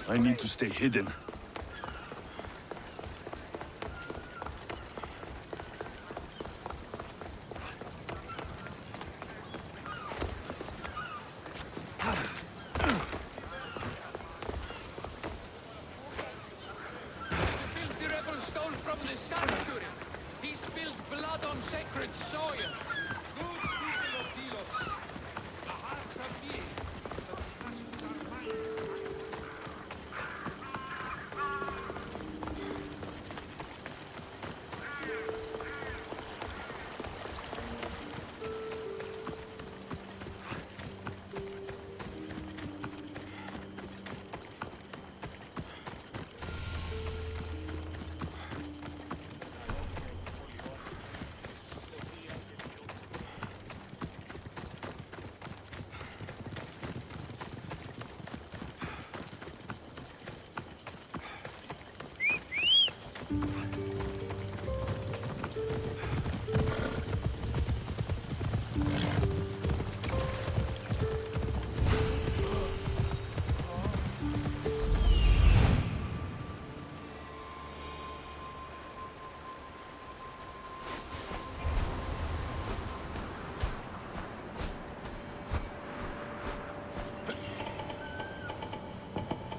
I need to stay hidden.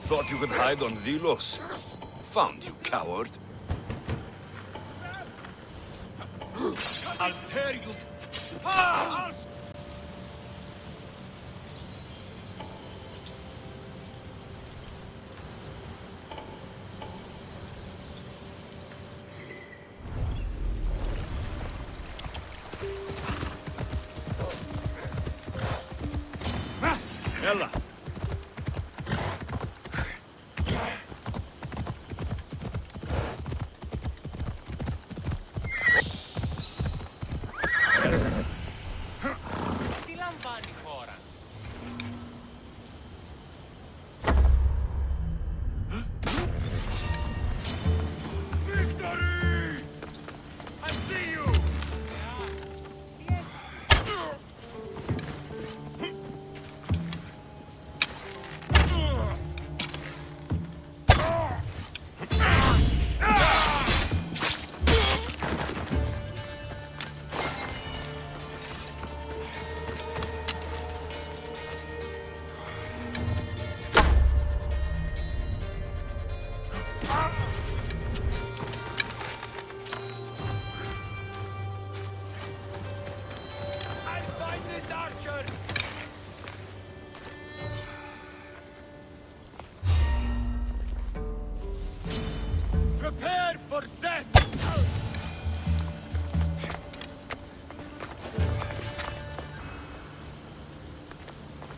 Thought you could hide on Delos. Found you, coward. I'll tear you! Ella!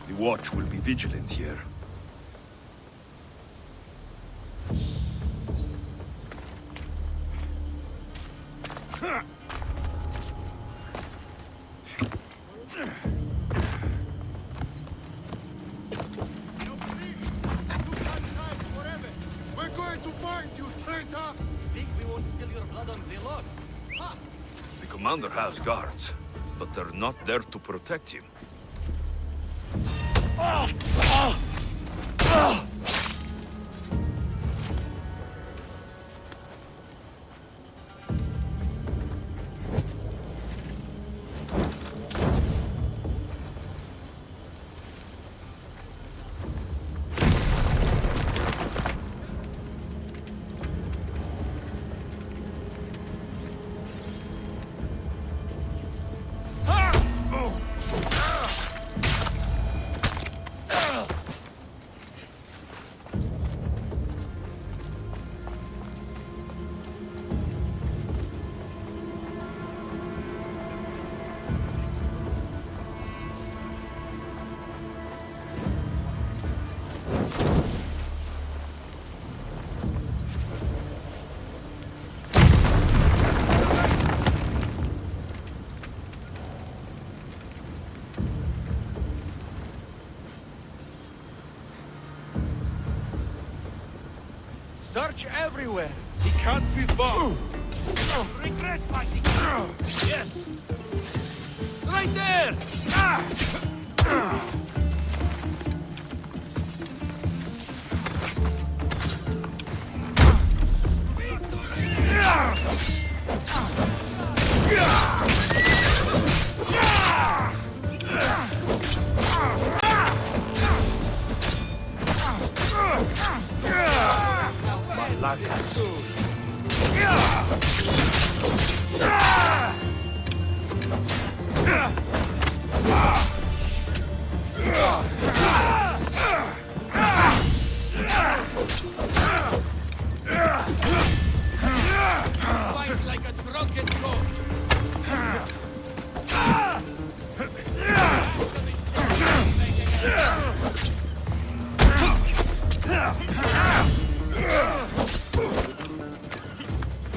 The Watch will be vigilant here. We're going to find you, traitor! Think we won't spill your blood on Delos? Ha! The commander has guards, but they're not there to protect him. Search everywhere. He can't be far. Regret fighting. Yes. Right there. Fight like a drunken goat.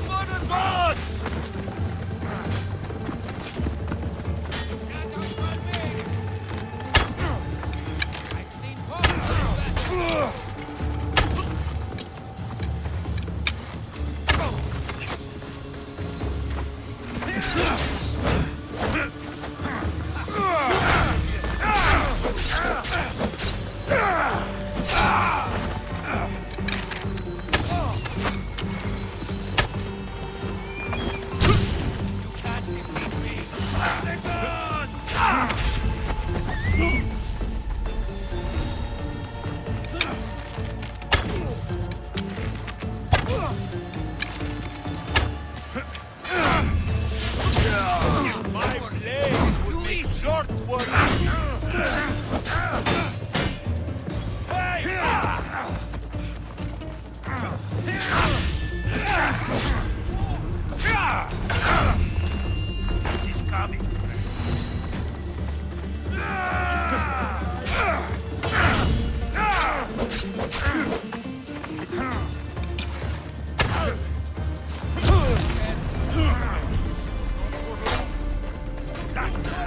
Mother gods! Can't outrun me! I've seen horrors. My blade would make short work. This is coming.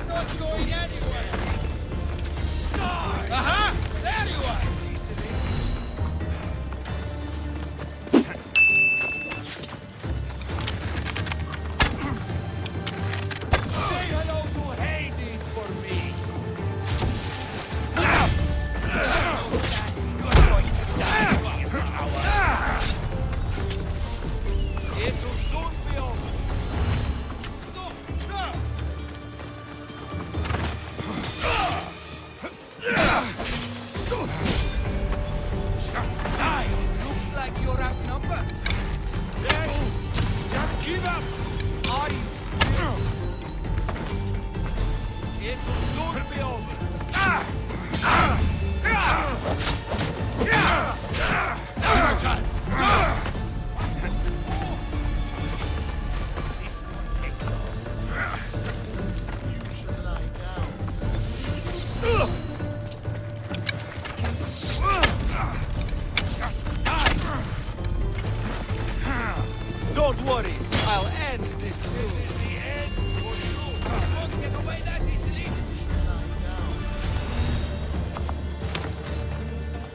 Not going anywhere. Aha! There you are. Say hello to Hades for me. It will soon be over. Stop! Stop! Just die! Looks like you're outnumbered. Then, just give up! Are you still? It will soon be over. Chance! You should lie down. Just die! Don't worry, I'll end this. This is the end for you. You won't get away that easily. Lie down.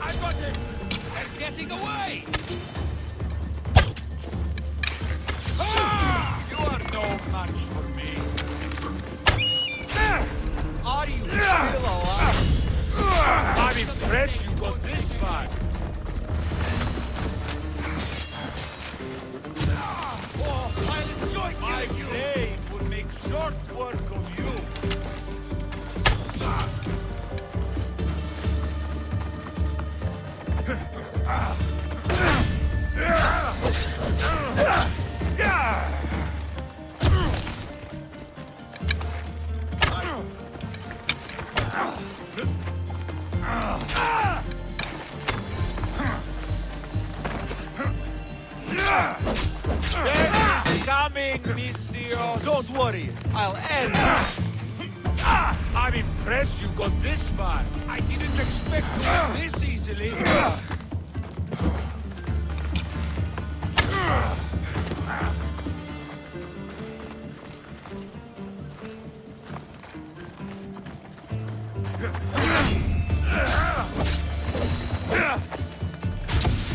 I got him! They're getting away! Ah! You are no match for me. Are you still alive? I'm impressed you got this far. Oh, I'll enjoy My killing you! blade would make short work of you. Death is coming, Mystios. Don't worry, I'll end. I'm impressed you got this far. I didn't expect to win this easily.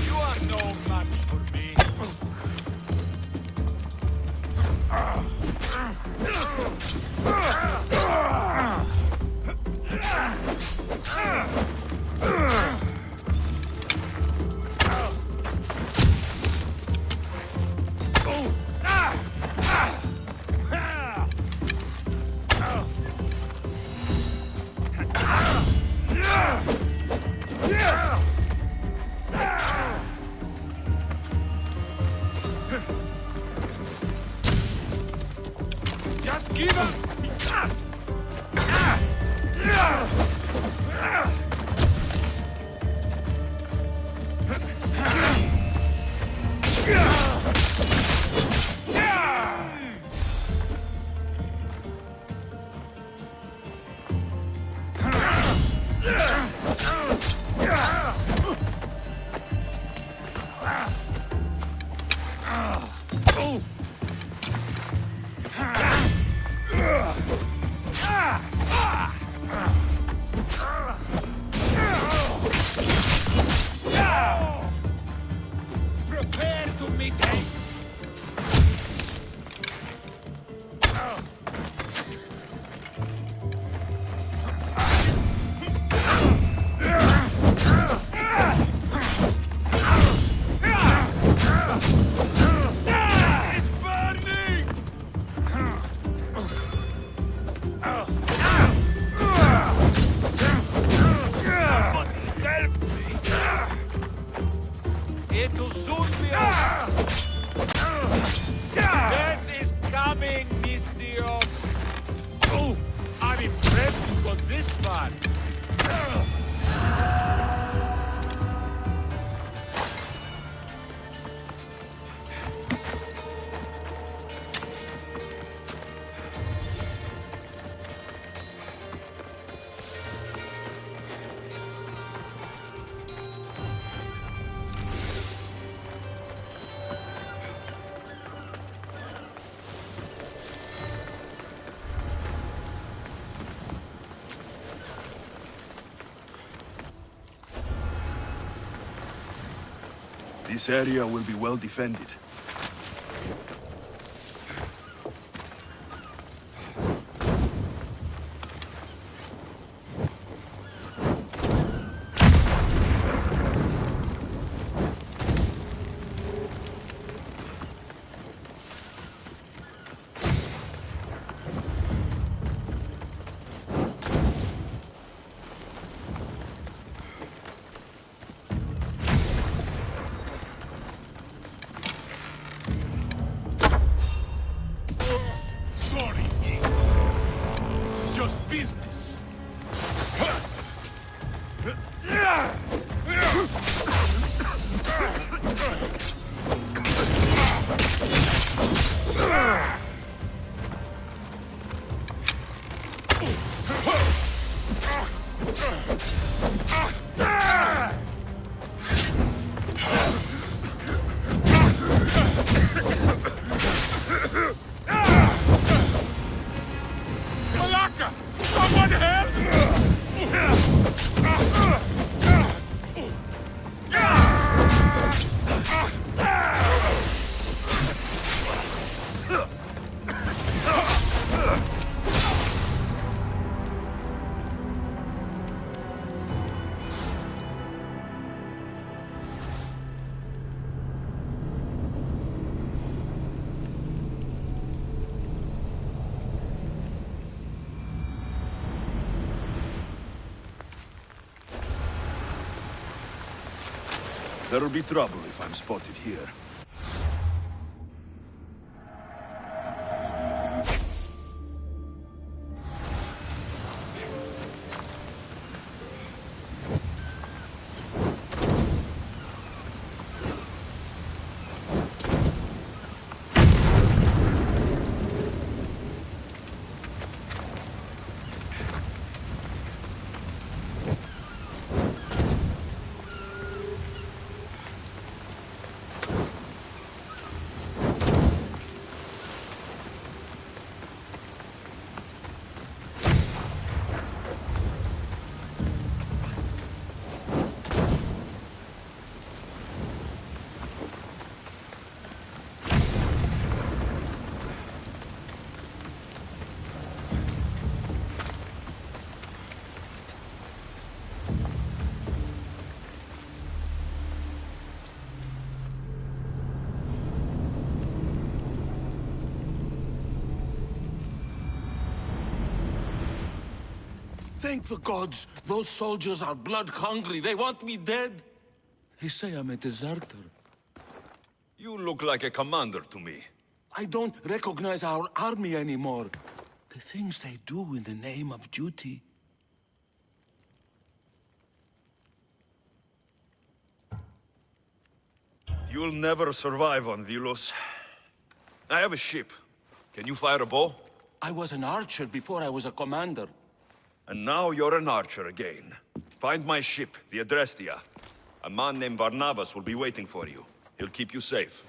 You are no match for this far. This area will be well defended. Sorry, this is just business. Malaka! Someone help! There'll be trouble if I'm spotted here. Thank the gods! Those soldiers are blood-hungry. They want me dead. They say I'm a deserter. You look like a commander to me. I don't recognize our army anymore. The things they do in the name of duty. You'll never survive on Vilos. I have a ship. Can you fire a bow? I was an archer before I was a commander. And now you're an archer again. Find my ship, the Adrestia. A man named Barnabas will be waiting for you. He'll keep you safe.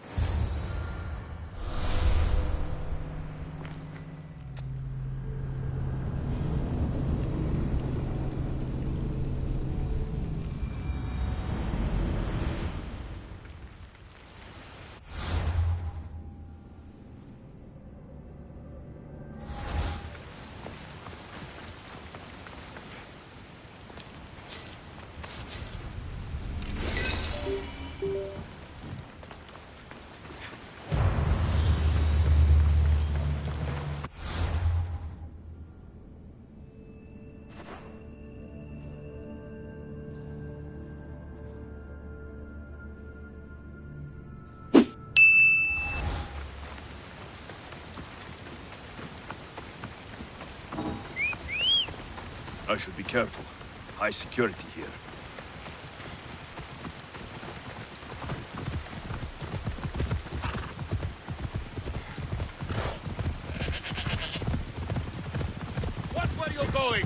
I should be careful. High security here. Watch where you're going!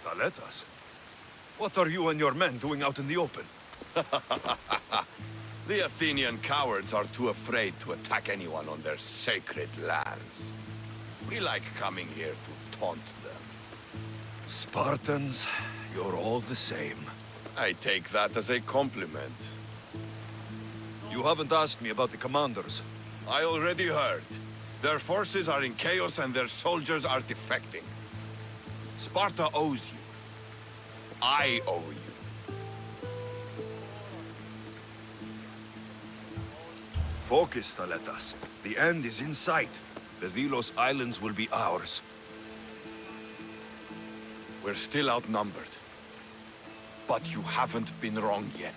Taletas? What are you and your men doing out in the open? The Athenian cowards are too afraid to attack anyone on their sacred lands. We like coming here to taunt them. Spartans, you're all the same. I take that as a compliment. You haven't asked me about the commanders. I already heard. Their forces are in chaos and their soldiers are defecting. Sparta owes you. I owe you. Focus, Taletas. The end is in sight. The Delos Islands will be ours. We're still outnumbered. But you haven't been wrong yet.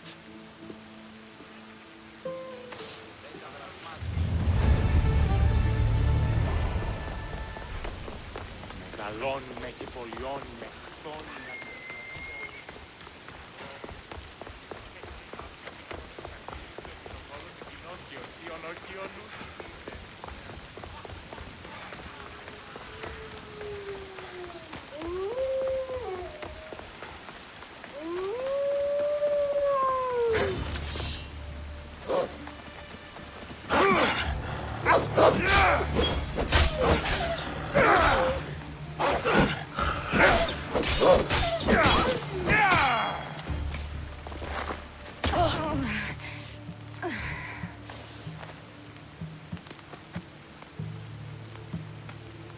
Μεγαλώνουμε και πολιώνουμε χθόνια.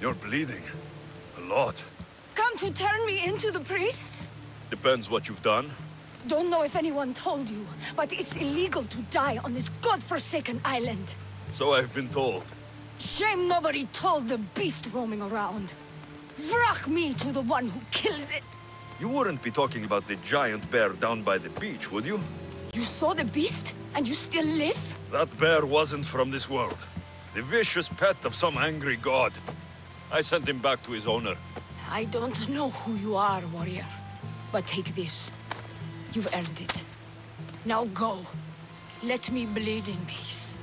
You're bleeding. A lot. Come to turn me into the priests? Depends what you've done. Don't know if anyone told you, but it's illegal to die on this godforsaken island. So I've been told. Shame nobody told the beast roaming around. Vrach me to the one who kills it. You wouldn't be talking about the giant bear down by the beach, would you? You saw the beast, and you still live? That bear wasn't from this world. The vicious pet of some angry god. I sent him back to his owner. I don't know who you are, warrior. But take this. You've earned it. Now go. Let me bleed in peace.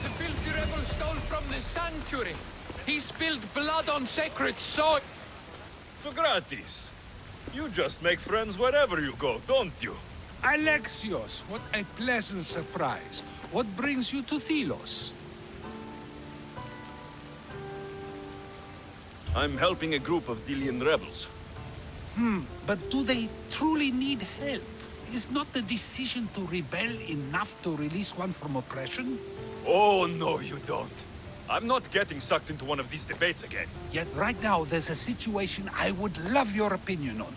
The filthy rebel stole from the sanctuary. He spilled blood on sacred soil. So gratis. You just make friends wherever you go, don't you? Alexios, what a pleasant surprise. What brings you to Thelos? I'm helping a group of Delian rebels. But do they truly need help? Is not the decision to rebel enough to release one from oppression? Oh, no, you don't. I'm not getting sucked into one of these debates again. Yet right now there's a situation I would love your opinion on.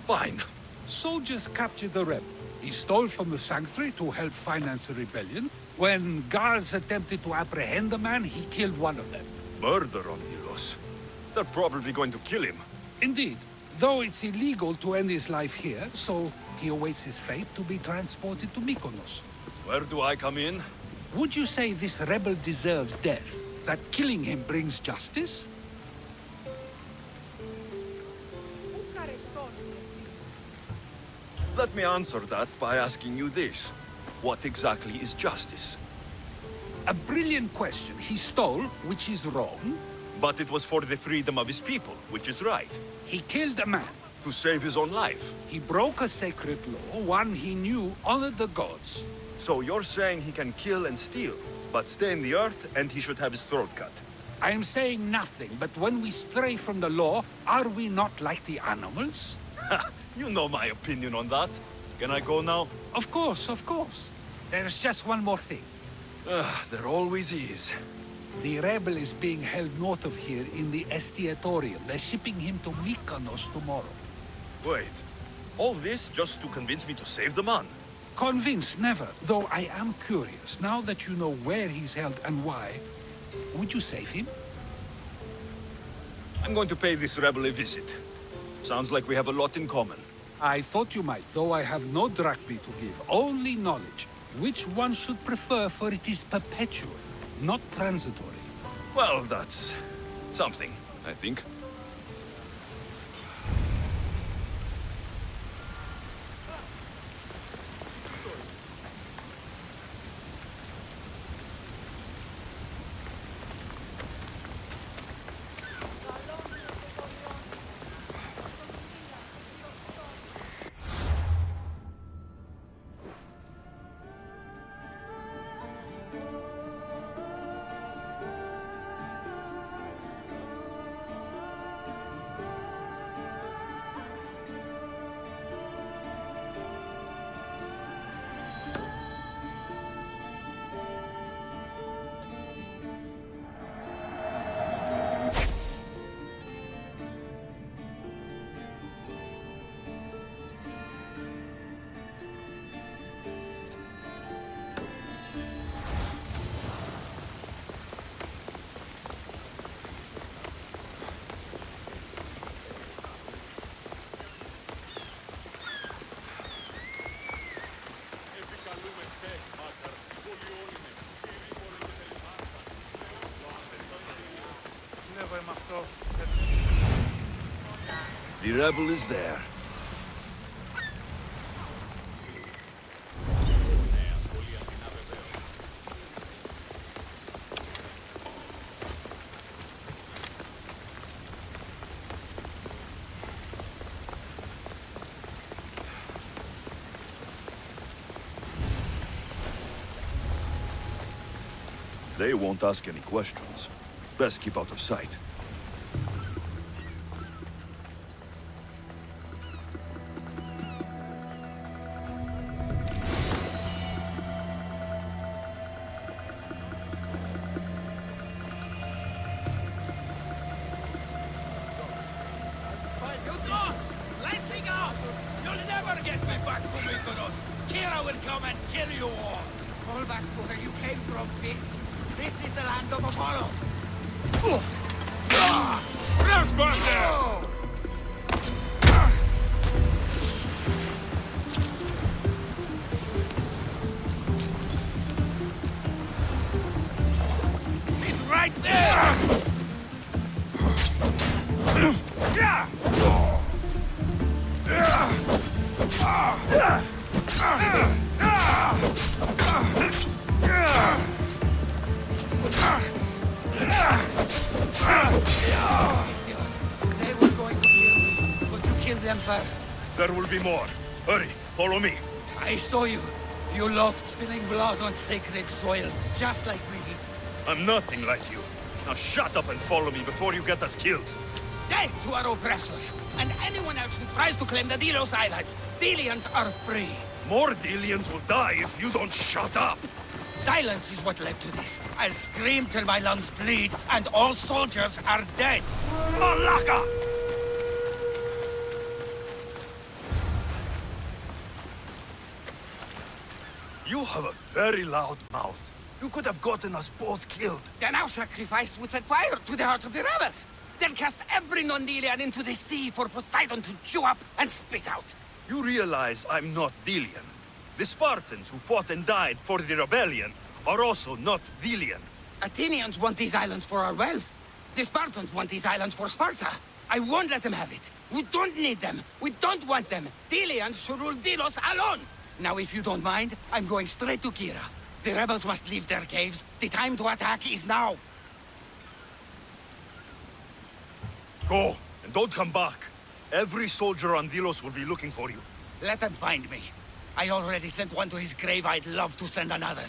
Fine. Soldiers captured the rebel. He stole from the sanctuary to help finance the rebellion. When guards attempted to apprehend the man, he killed one of them. Murder on Delos. They're probably going to kill him. Indeed, though it's illegal to end his life here, so he awaits his fate to be transported to Mykonos. Where do I come in? Would you say this rebel deserves death? That killing him brings justice? Let me answer that by asking you this. What exactly is justice? A brilliant question. He stole, which is wrong. But it was for the freedom of his people, which is right. He killed a man. To save his own life. He broke a sacred law, one he knew honored the gods. So you're saying he can kill and steal, but stay in the earth and he should have his throat cut? I am saying nothing, but when we stray from the law, are we not like the animals? You know my opinion on that. Can I go now? Of course, of course. There's just one more thing. There always is. The rebel is being held north of here in the Estiatorium. They're shipping him to Mykonos tomorrow. Wait. All this just to convince me to save the man? Convinced, never. Though I am curious, now that you know where he's held and why, would you save him? I'm going to pay this rebel a visit. Sounds like we have a lot in common. I thought you might, though I have no drachmae to give, only knowledge. Which one should prefer, for it is perpetual, not transitory. Well, that's something, I think. The rebel is there. They won't ask any questions. Best keep out of sight. You dogs! Let me go! You'll never get me back to Mykonos! Kira will come and kill you all! Fall back to where you came from, pigs! This is the land of Apollo! He's right there! They were going to kill me, but you killed them first. There will be more. Hurry, follow me. I saw you. You loved spilling blood on sacred soil, just like me. I'm nothing like you. Now shut up and follow me before you get us killed. Death to our oppressors, and anyone else who tries to claim the Delos Islands. Delians are free. More Delians will die if you don't shut up. Silence is what led to this. I'll scream till my lungs bleed, and all soldiers are dead. Malaka! You have a very loud mouth. You could have gotten us both killed. Then our sacrifice would set fire to the hearts of the rebels. Then cast every non-Delian into the sea for Poseidon to chew up and spit out. You realize I'm not Delian. The Spartans who fought and died for the rebellion are also not Delian. Athenians want these islands for our wealth. The Spartans want these islands for Sparta. I won't let them have it. We don't need them. We don't want them. Delians should rule Delos alone. Now, if you don't mind, I'm going straight to Kira. The rebels must leave their caves. The time to attack is now. Go, and don't come back. Every soldier on Delos will be looking for you. Let them find me. I already sent one to his grave. I'd love to send another.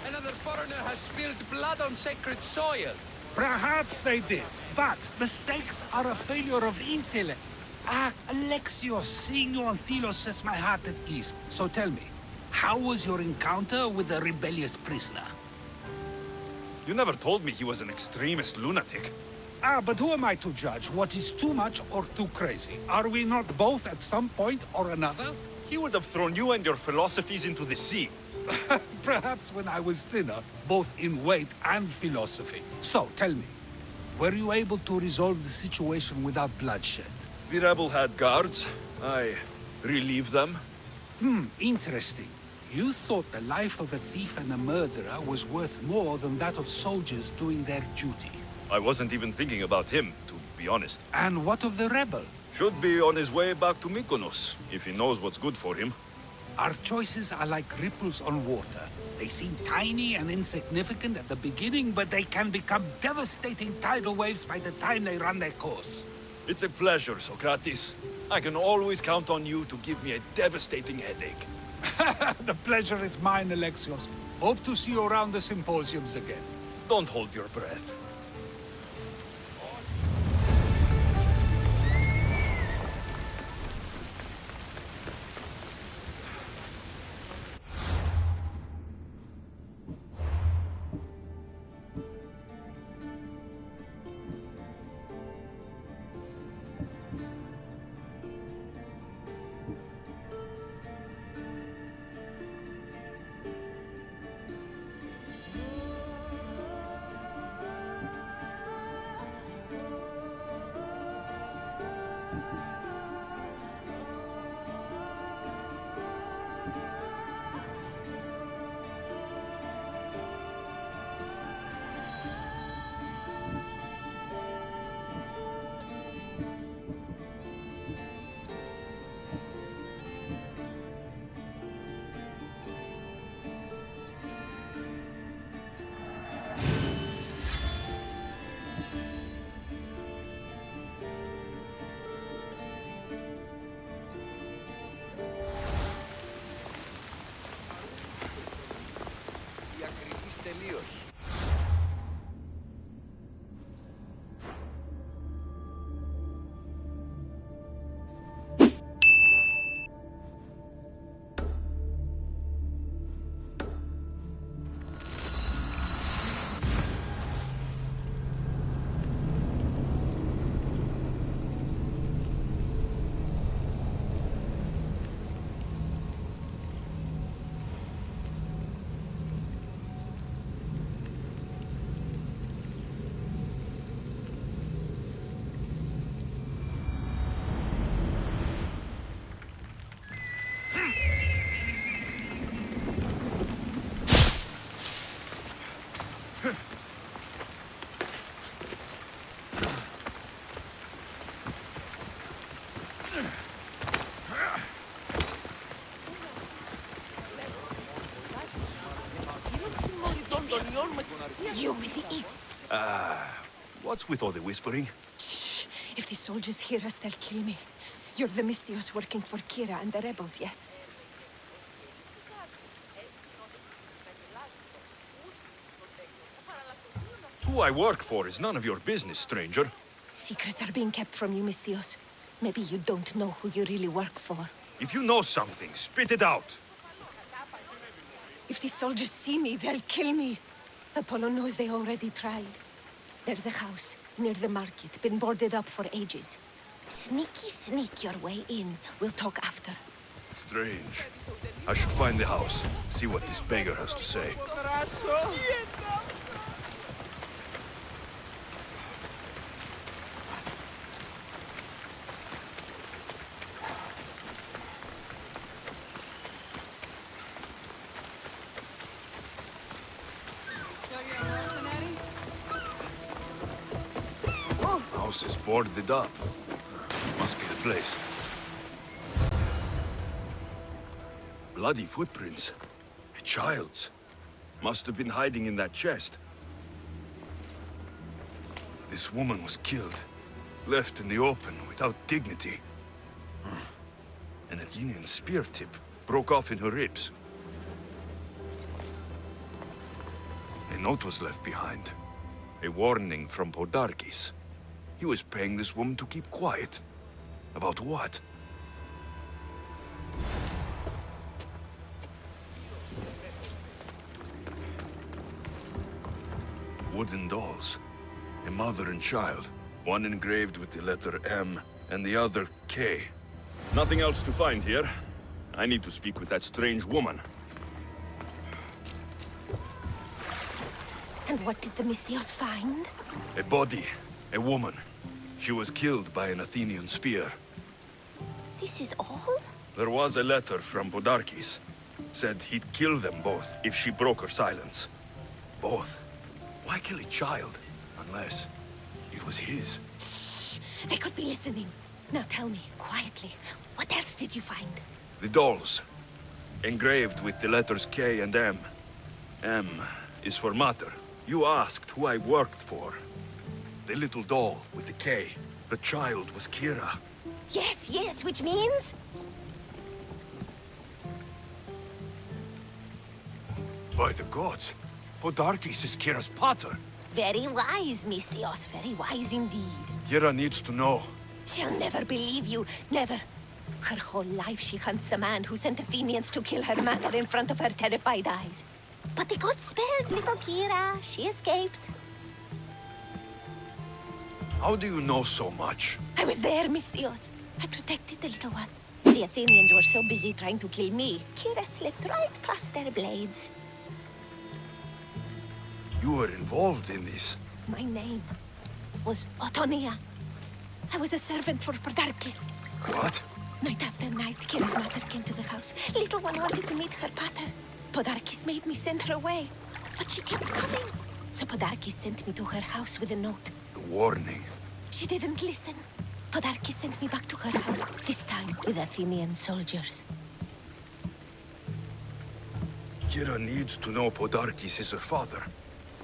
Another foreigner has spilled blood on sacred soil. Perhaps they did, but mistakes are a failure of intellect. Ah, Alexios, seeing you on Thelos sets my heart at ease. So tell me, how was your encounter with the rebellious prisoner? You never told me he was an extremist lunatic. Ah, but who am I to judge what is too much or too crazy? Are we not both at some point or another? He would have thrown you and your philosophies into the sea. Perhaps when I was thinner, both in weight and philosophy. So, tell me, were you able to resolve the situation without bloodshed? The rebel had guards. I relieved them. Interesting. You thought the life of a thief and a murderer was worth more than that of soldiers doing their duty. I wasn't even thinking about him, to be honest. And what of the rebel? Should be on his way back to Mykonos, if he knows what's good for him. Our choices are like ripples on water. They seem tiny and insignificant at the beginning, but they can become devastating tidal waves by the time they run their course. It's a pleasure, Socrates. I can always count on you to give me a devastating headache. The pleasure is mine, Alexios. Hope to see you around the symposiums again. Don't hold your breath. Τελείως. You with the eagle. What's with all the whispering? Shh. If the soldiers hear us, they'll kill me. You're the Mystios working for Kira and the rebels, yes? Who I work for is none of your business, stranger. Secrets are being kept from you, Mystios. Maybe you don't know who you really work for. If you know something, spit it out. If the soldiers see me, they'll kill me. Apollo knows they already tried. There's a house near the market, been boarded up for ages. Sneak your way in. We'll talk after. Strange. I should find the house, see what this beggar has to say. So you're a mercenary? House is boarded up. Must be the place. Bloody footprints. A child's. Must have been hiding in that chest. This woman was killed. Left in the open without dignity. An Athenian spear tip broke off in her ribs. A note was left behind. A warning from Podarkes. He was paying this woman to keep quiet. About what? Wooden dolls. A mother and child. One engraved with the letter M, and the other K. Nothing else to find here. I need to speak with that strange woman. And what did the Misthios find? A body. A woman. She was killed by an Athenian spear. This is all? There was a letter from Podarkes. Said he'd kill them both if she broke her silence. Both? Why kill a child? Unless it was his. Shh! They could be listening. Now tell me, quietly, what else did you find? The dolls. Engraved with the letters K and M. M is for mater. You asked who I worked for. The little doll with the K. The child was Kira. Yes, which means? By the gods, Podarkes is Kira's pater. Very wise, Misthios, very wise indeed. Kira needs to know. She'll never believe you, never. Her whole life she hunts the man who sent Athenians to kill her mater in front of her terrified eyes. But the gods spared little Kira. She escaped. How do you know so much? I was there, Misthios. I protected the little one. The Athenians were so busy trying to kill me, Kira slipped right past their blades. You were involved in this. My name was Otonia. I was a servant for Podarkes. What? Night after night, Kira's mother came to the house. Little one wanted to meet her pater. Podarkes made me send her away, but she kept coming. So Podarkes sent me to her house with a note. The warning. She didn't listen. Podarkes sent me back to her house, this time with Athenian soldiers. Kira needs to know Podarkes is her father.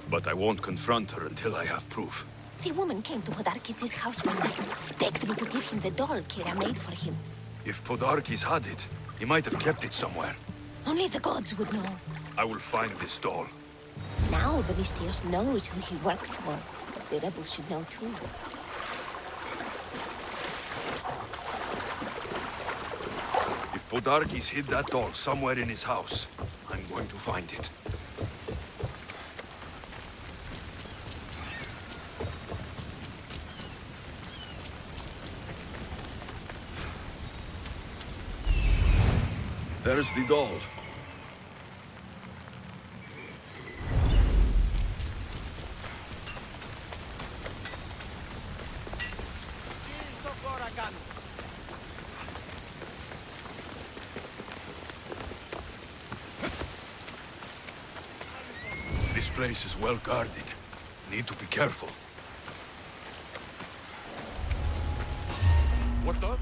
But I won't confront her until I have proof. The woman came to Podarkes' house one night, begged me to give him the doll Kira made for him. If Podarkes had it, he might have kept it somewhere. Only the gods would know. I will find this doll. Now the Misthios knows who he works for. The rebels should know too. If Podarkes hid that doll somewhere in his house, I'm going to find it. There's the doll. This place is well guarded. Need to be careful. What the?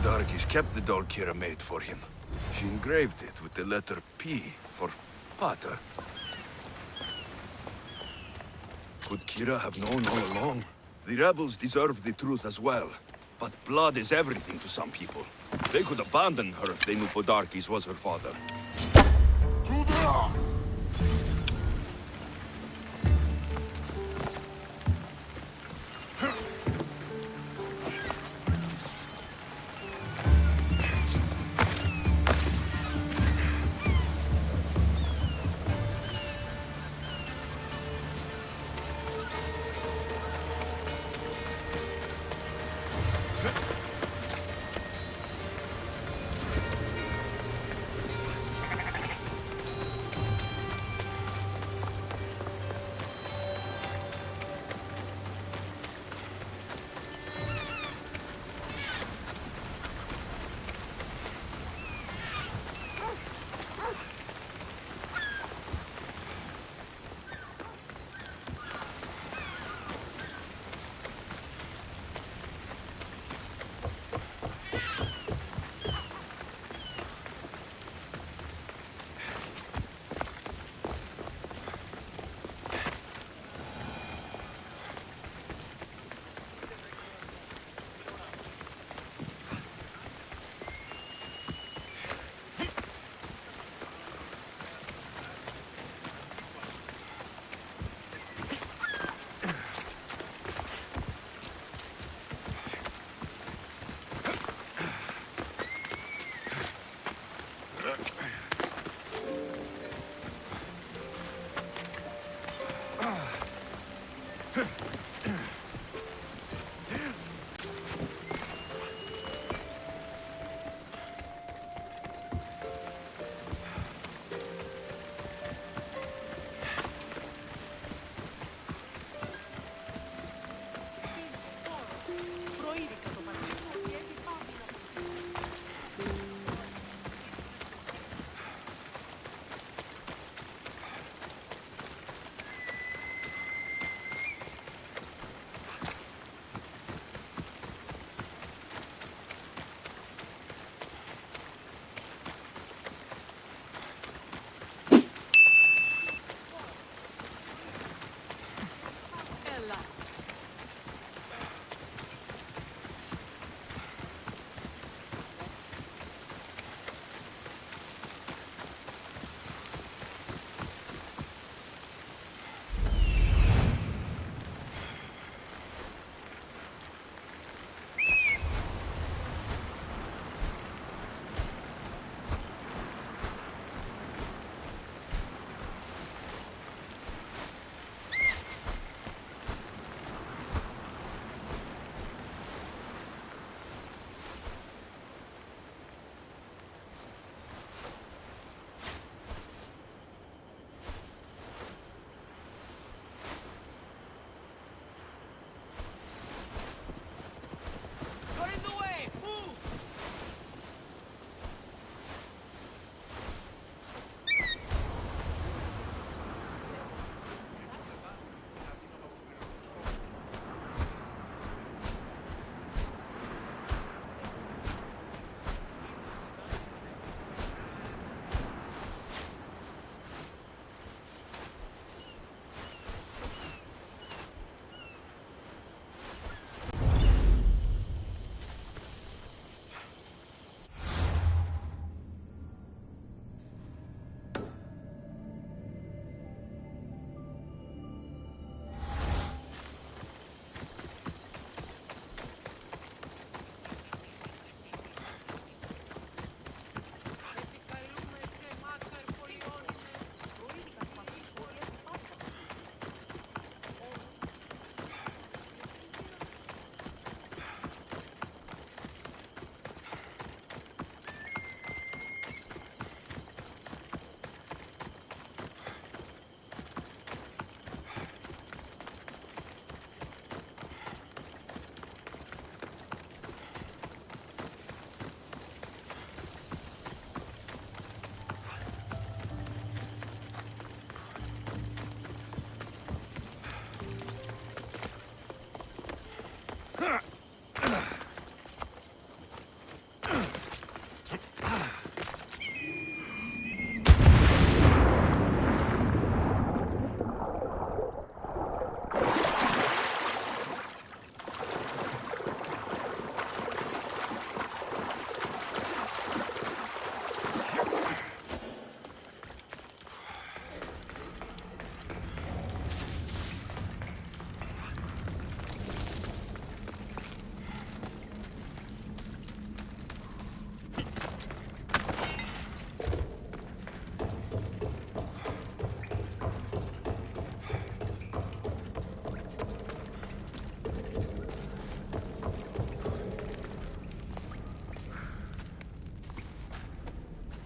Podarkes kept the doll Kira made for him. She engraved it with the letter P for Pater. Could Kira have known all along? The rebels deserve the truth as well. But blood is everything to some people. They could abandon her if they knew Podarkes was her father.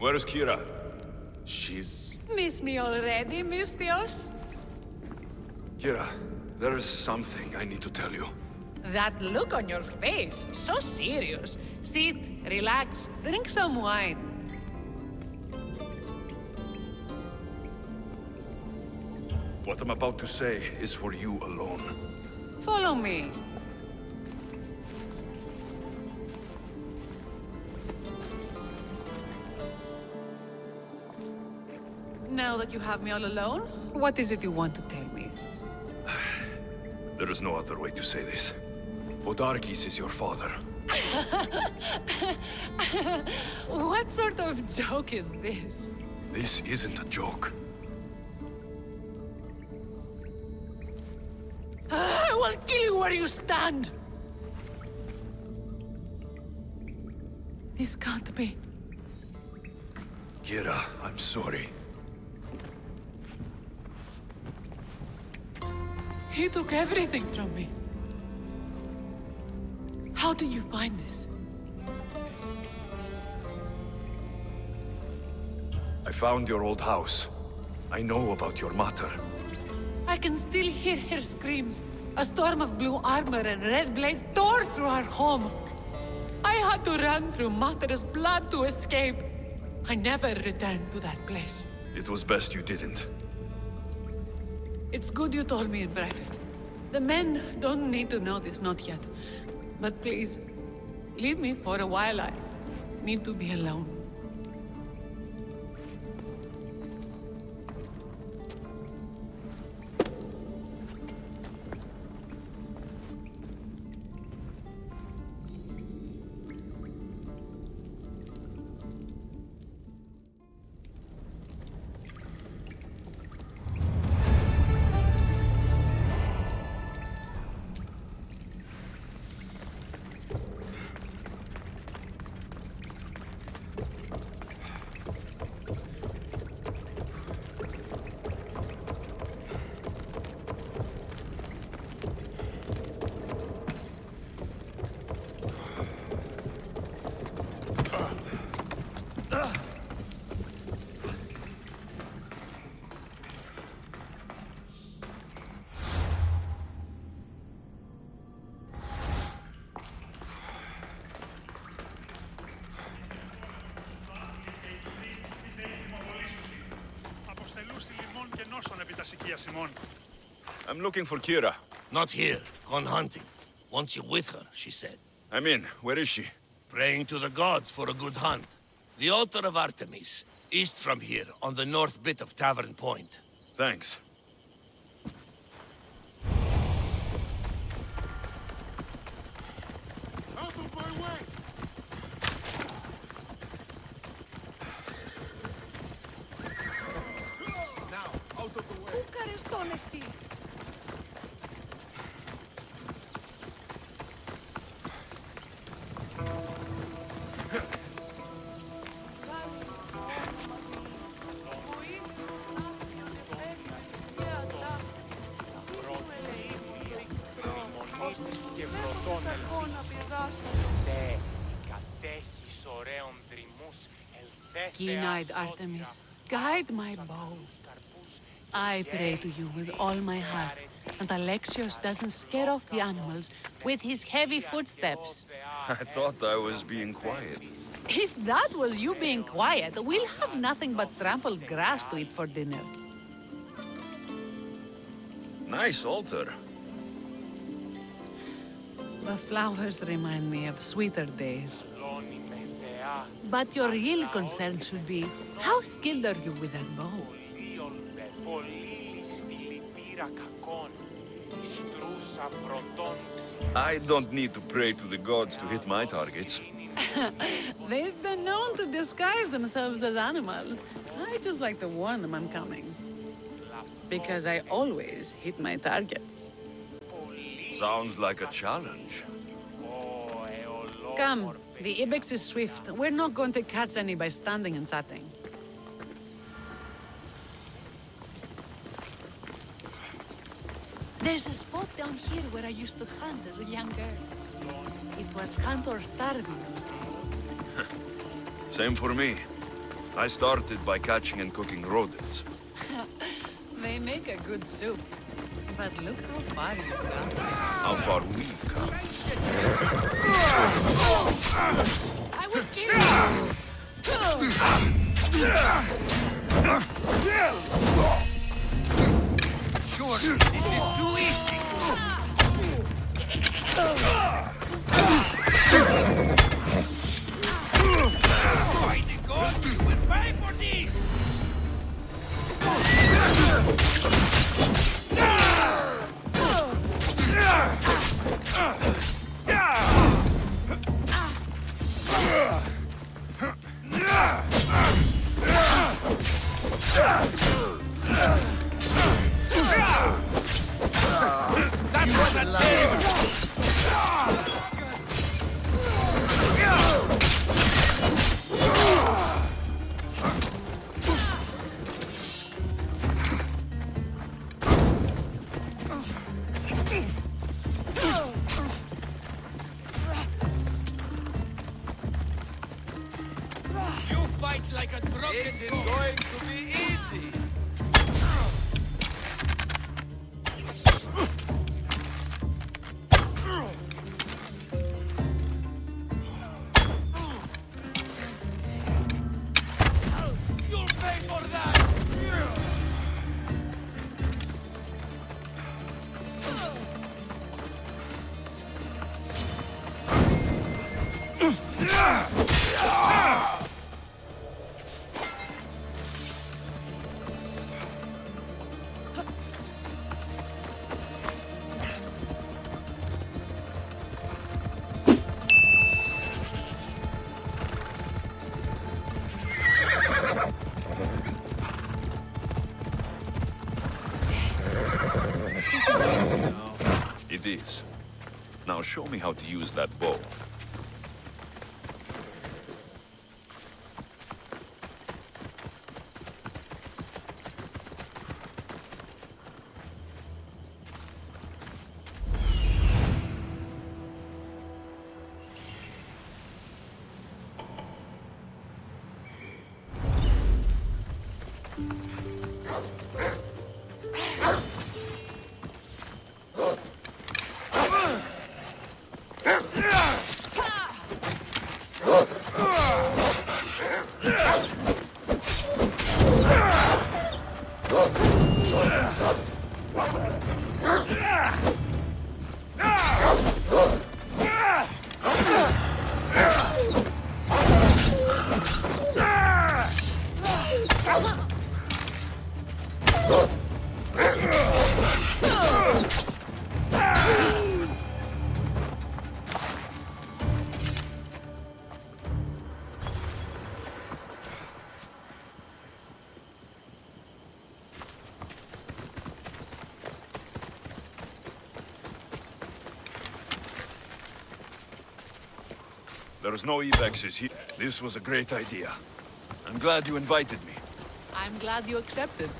Where's Kira? She's... Miss me already, Mistios? Kira, there is something I need to tell you. That look on your face, so serious. Sit, relax, drink some wine. What I'm about to say is for you alone. Follow me. Now that you have me all alone, what is it you want to tell me? There is no other way to say this. Podarkis is your father. What sort of joke is this? This isn't a joke. I will kill you where you stand! This can't be. Kira, I'm sorry. He took everything from me. How did you find this? I found your old house. I know about your mother. I can still hear her screams. A storm of blue armor and red blades tore through our home. I had to run through Mater's blood to escape. I never returned to that place. It was best you didn't. It's good you told me in private. The men don't need to know this, not yet. But please, leave me for a while. I need to be alone. I'm looking for Kira. Not here. Gone hunting. Wants you with her, she said. I'm in. Where is she? Praying to the gods for a good hunt. The altar of Artemis, east from here, on the north bit of Tavern Point. Thanks. Out of my way! Now, out of the way! Keen-eyed Artemis, guide my bow. I pray to you with all my heart, and Alexios doesn't scare off the animals with his heavy footsteps. I thought I was being quiet. If that was you being quiet, we'll have nothing but trampled grass to eat for dinner. Nice altar. The flowers remind me of sweeter days. But your real concern should be, how skilled are you with that bow? I don't need to pray to the gods to hit my targets. They've been known to disguise themselves as animals. I just like to warn them I'm coming. Because I always hit my targets. Sounds like a challenge. Come, the ibex is swift. We're not going to catch any by standing and chatting. There's a spot down here where I used to hunt as a young girl. It was hunt or starve in those days. Same for me. I started by catching and cooking rodents. They make a good soup. But look how far you've come. How far we've come. I will kill you! Sure, this is too easy. By the gods, you will pay for this! That was a terrible! You fight like a drunken This is dog. going to be easy. You'll pay for that! It is. Now show me how to use that bow. There's no Evexes here. This was a great idea. I'm glad you invited me. I'm glad you accepted.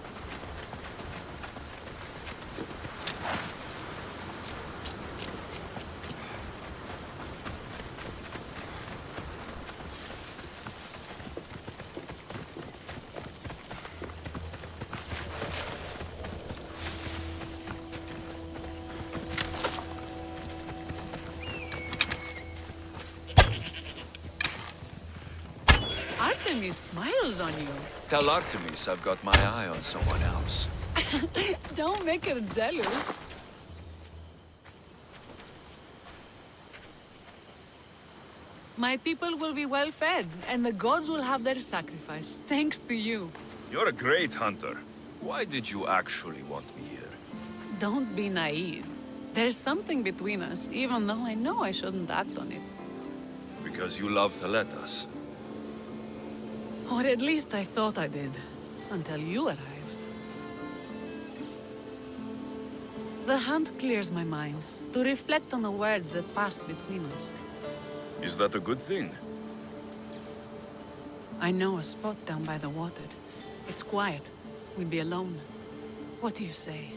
Artemis smiles on you. Tell Artemis I've got my eye on someone else. Don't make her jealous. My people will be well fed, and the gods will have their sacrifice, thanks to you. You're a great hunter. Why did you actually want me here? Don't be naive. There's something between us, even though I know I shouldn't act on it. Because you love Theletas. Or at least I thought I did, until you arrived. The hunt clears my mind, to reflect on the words that passed between us. Is that a good thing? I know a spot down by the water. It's quiet. We'd be alone. What do you say?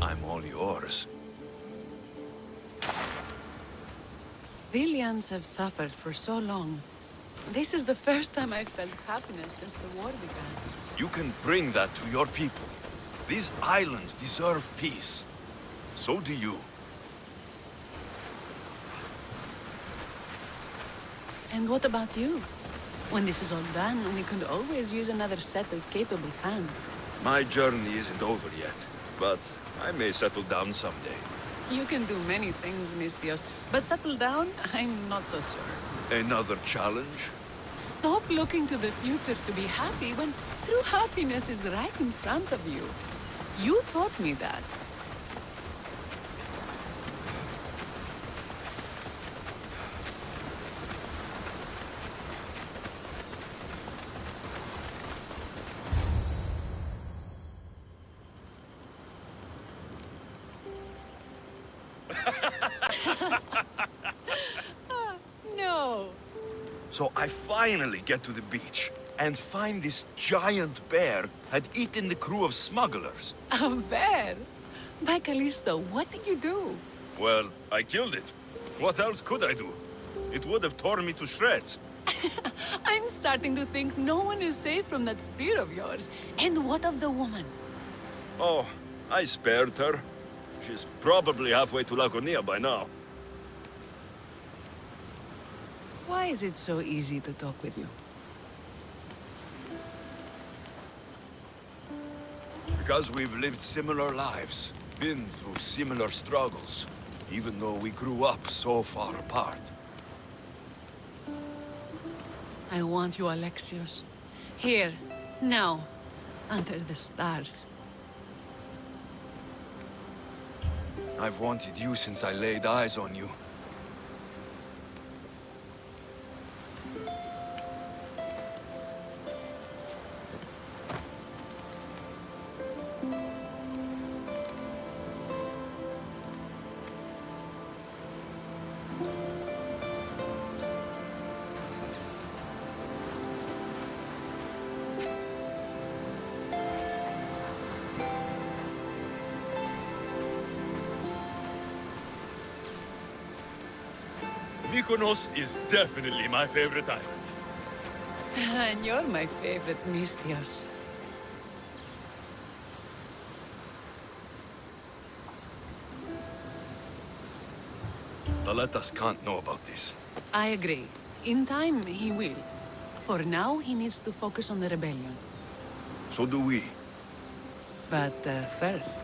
I'm all yours. Villians have suffered for so long. This is the first time I've felt happiness since the war began. You can bring that to your people. These islands deserve peace. So do you. And what about you? When this is all done, we could always use another set of capable hands. My journey isn't over yet, but I may settle down someday. You can do many things, Misthios, but settle down, I'm not so sure. Another challenge? Stop looking to the future to be happy when true happiness is right in front of you. You taught me that. No. So I finally get to the beach and find this giant bear had eaten the crew of smugglers. A bear? By Callisto, what did you do? Well, I killed it. What else could I do? It would have torn me to shreds. I'm starting to think no one is safe from that spear of yours. And what of the woman? Oh, I spared her. She's probably halfway to Laconia by now. Why is it so easy to talk with you? Because we've lived similar lives, been through similar struggles, even though we grew up so far apart. I want you, Alexios. Here, now, under the stars. I've wanted you since I laid eyes on you. Mykonos is definitely my favorite island. And you're my favorite, Misthios. Thaletas can't know about this. I agree. In time, he will. For now, he needs to focus on the rebellion. So do we. But first,